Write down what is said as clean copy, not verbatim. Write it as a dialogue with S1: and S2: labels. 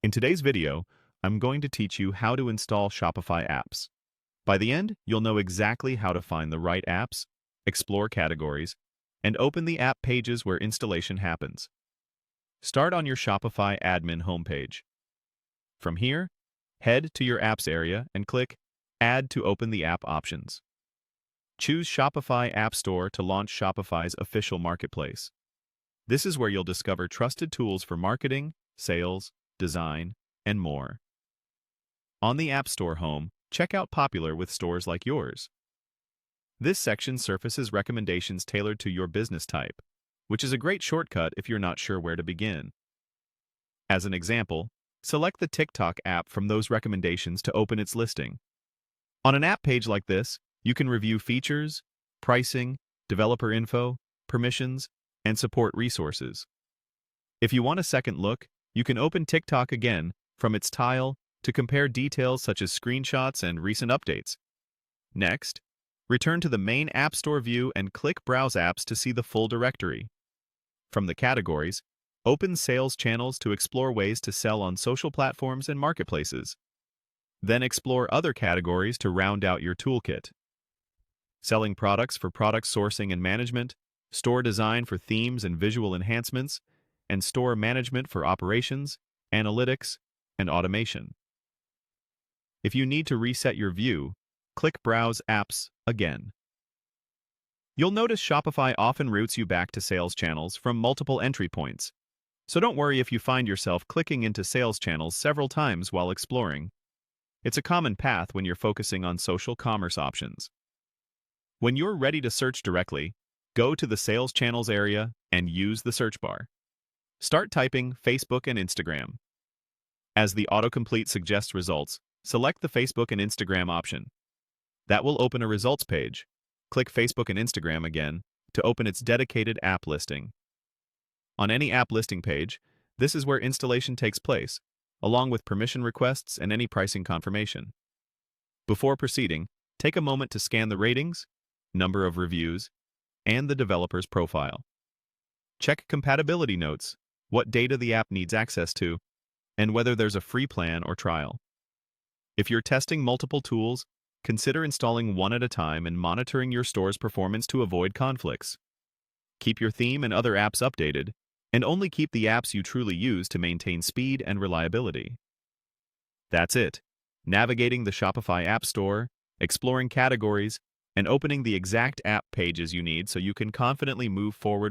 S1: In today's video, I'm going to teach you how to install Shopify apps. By the end, you'll know exactly how to find the right apps, explore categories, and open the app pages where installation happens. Start on your Shopify admin homepage. From here, head to your apps area and click Add to open the app options. Choose Shopify App Store to launch Shopify's official marketplace. This is where you'll discover trusted tools for marketing, sales, design, and more. On the App Store home, check out Popular with stores like yours. This section surfaces recommendations tailored to your business type, which is a great shortcut if you're not sure where to begin. As an example, select the TikTok app from those recommendations to open its listing. On an app page like this, you can review features, pricing, developer info, permissions, and support resources. If you want a second look, you can open TikTok again from its tile to compare details such as screenshots and recent updates. Next, return to the main App Store view and click Browse Apps to see the full directory. From the categories, open Sales Channels to explore ways to sell on social platforms and marketplaces. Then explore other categories to round out your toolkit. Selling products for product sourcing and management, store design for themes and visual enhancements, and store management for operations, analytics, and automation. If you need to reset your view, click Browse Apps again. You'll notice Shopify often routes you back to sales channels from multiple entry points, so don't worry if you find yourself clicking into sales channels several times while exploring. It's a common path when you're focusing on social commerce options. When you're ready to search directly, go to the Sales Channels area and use the search bar. Start typing Facebook and Instagram. As the autocomplete suggests results, select the Facebook and Instagram option. That will open a results page. Click Facebook and Instagram again to open its dedicated app listing. On any app listing page, this is where installation takes place, along with permission requests and any pricing confirmation. Before proceeding, take a moment to scan the ratings, number of reviews, and the developer's profile. Check compatibility notes, what data the app needs access to, and whether there's a free plan or trial. If you're testing multiple tools, consider installing one at a time and monitoring your store's performance to avoid conflicts. Keep your theme and other apps updated, and only keep the apps you truly use to maintain speed and reliability. That's it. Navigating the Shopify App Store, exploring categories, and opening the exact app pages you need so you can confidently move forward